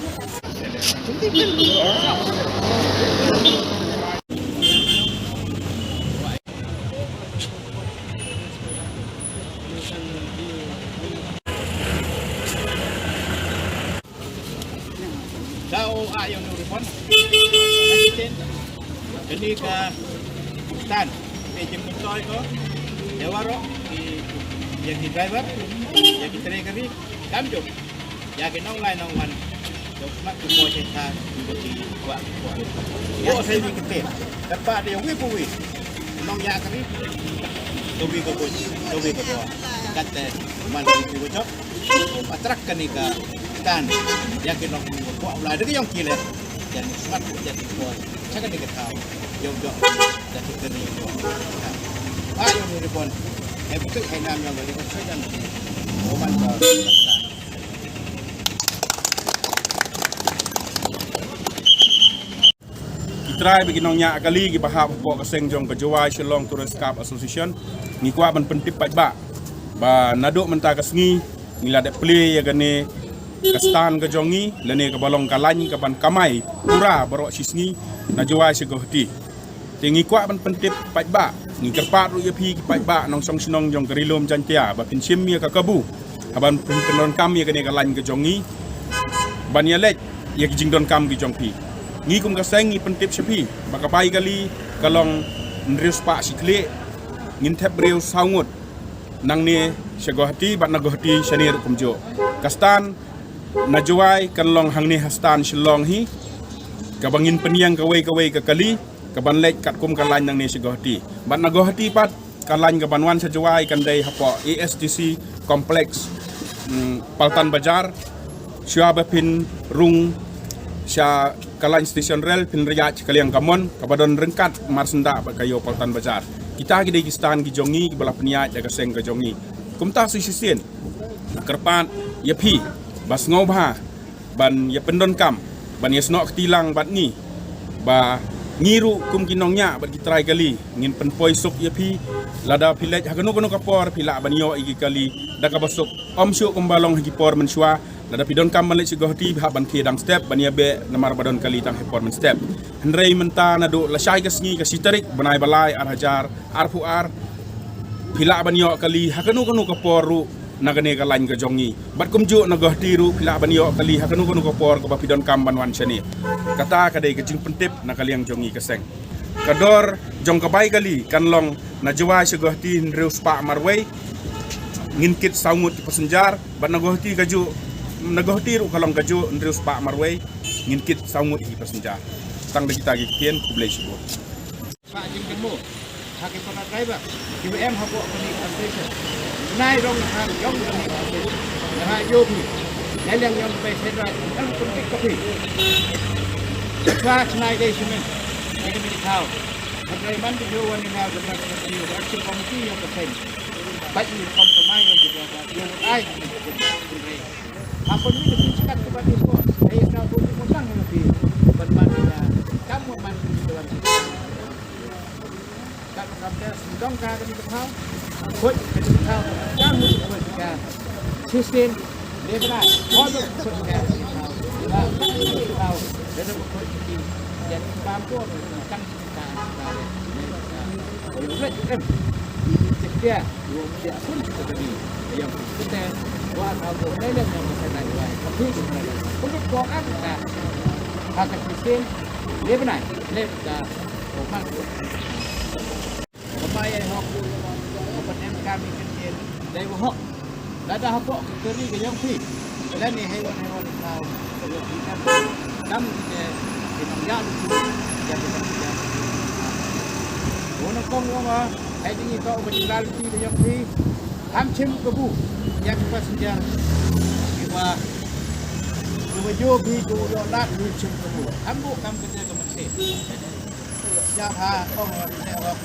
Sao ayaw ng repon? Assistant. Jadi ke stan. Mejem kontrol ko. Jawaro yang di driver, yang di trailer kamjo. Yang nong line nong man. Jok mak tu mo cerita di buat. Ya saya bikin. Dapat dia wi. Nong ya kari. Tobi ko po. Kata man di bocok. Patrak kan ni ka stan. Yang nong buat ulah dia yang killer. Dan smart jadi buat. Cakap dia tahu. Jok jadi keri. Ayo ni repon. Betul hai nam yang bagi saya dan oman ka. Try bagi nongnya kali gi bahap pok keseng jong ke Jawai Shillong Tourist Club Association ngi kwa ban pentip pat ba naduk menta kasngi ngila de play ya gane kastan ke jongi lene ke balong kalany ke ban kamai pura barok sisngi na Jawai segohti tingi kwa ban pentip pat ba ngi kerpat ru yapi pat ba nong song sinong jong kerilom jantia ba pinsim ya ka kabu aban penon kam ya gane kalany ke jongi ban ya lek ya jing don kam gi jong pi ngi kum kaseng ngi pentip sepi bakapai kali kalong nrius pak sikle ngin thep breu saungut nang ne segohati bat nagohati shanir kumjo kastan na Jawai kanlong hangni hastan Shillong hi kabangin peniang kawai ke kali kaban lek kat kum kalany nang ne segohati bat nagohati pat kalany kaban wan sa Jawai kandai hapo ASTC kompleks Paltan Bajar syaba pin rung sya kalany stesen rel pin riyaj kaliang kamon kabadon rengkat marsenda kayo Paltan Bajar kita gide gistan gi jongi gi bala peniaj jaga seng ke jongi kumta su sisen kerpan yapi bas ngobha ban ya pendon kam ban yasno ktilang bat ni ba ngiru kum kinongnya bat kitrai kali ngin penpoi suk yapi lada pilej hagano kono kapor pila ban yo igi kali daka basuk omsyu kumbalong hagi por mensua lada pidon kam malik sigohti ha ban kedang step ban ya be namar badon kali tang hepor men step hendrei menta nadu lasai kasngi kasitarik banai balai ar hajar ar fuar pila ban yo kali hagano kono kapor ru nagane kalany ke jongi bat kumju nagohti ru pila ban yo kali hagano kono kapor ka pidon kam ban wan chani kata kadai kejing pentip na kaliang jongi keseng kador jong kabai kali kanlong na Jawai sigohti nreus pa marway nginkit saungut pasenjar bat nagohti kaju nagohti ru kalong kaju nreus pa marway nginkit saungut hi pasenjar tang de kita gi kien kublai sibo pak jing kemo hake pana driver IBM habo kani station nai rong han yong kani station ha yo bi naliang yong pe sedra ang kuntik kopi class nai day simen ini mi thao Andai man tu jual ni nak dapat video action komiti yang kesen baik ni kompromi yang juga yang ai apa ni dibicarakan kepada semua saya nak buat tentang lebih bermakna kamu mandi dalam tak sampai sedang kah kami tahu buat kami tahu kamu buat kah sistem lebaran hodok buat kah tahu dan buat ini jadi mampu kan sekian dia pun tadi yang kita buat atau lain yang bisa naik tapi untuk bukan dah hak sistem dia benar dah bukan apa yang hak bukan kami kecil dari hak ada hak keri ke yang pi dan ni hewan tahu kamu kita yang jadi Ono kong wama, hai dingi kau berjalan di yang di, hamcem kebu, yang passenger, iba, dua jobi dua lat hamcem kebu, hambu kam kerja ke Mesir, siapa kong lewat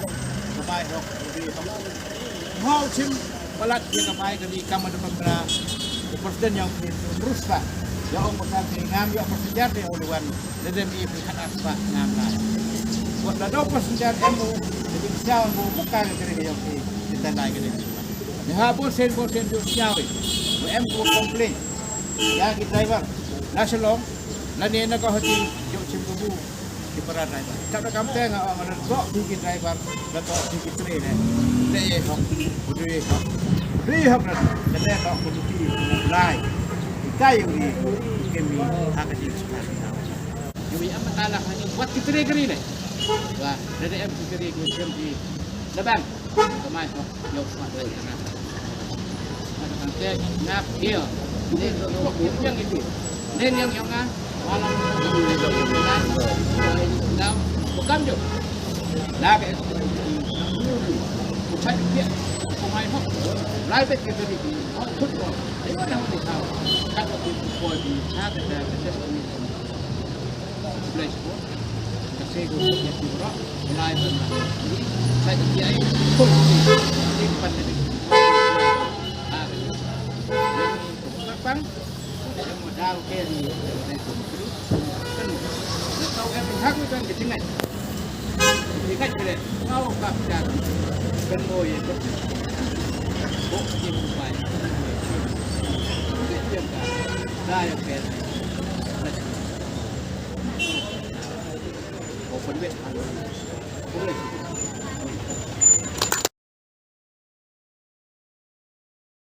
kebai rok di, hamcem balat dia kebai kami kam ada pembera, presiden yang ruspa, yang orang berkata ngam yang passenger dia uluan, dan dia berkat aspa ngam lah. Buat dah passenger emu jadi siapa mau buka kerja yang kita naik kerja. Dah bosen tu siapa? Emu komplain. Ya kita driver, nasional Nani na ko hati yo chim ko bu di para driver. Cak na kamte nga mana ko di driver na to di tre ne. Le ye ko. Bu ye ko. Ri hak na le ko ko di lai. Kai ri ke mi ha ka di sekali. Yo ya matala hanya buat di tre geri ne. Wah, dari em di tre ko jem di. Labang. Kamai ko yo smart lai kana. Ada kamte ngap dia. Ni ko yang itu. Nên yang nga walang dengan now bukan jo la cái chạy điện không ai hấp lại bên cái gì thì họ thốt rồi đấy là đâu để sao các cái gì coi thì khác cái cái place của các xe của nhà chủ đó lại bên chạy điện ấy không thì phần này các băng modal ke di kan tahu kan hak itu kan ketinggalan dikat boleh mau kap dan kan boy itu bok di bukan dia kan dah yang ke open web boleh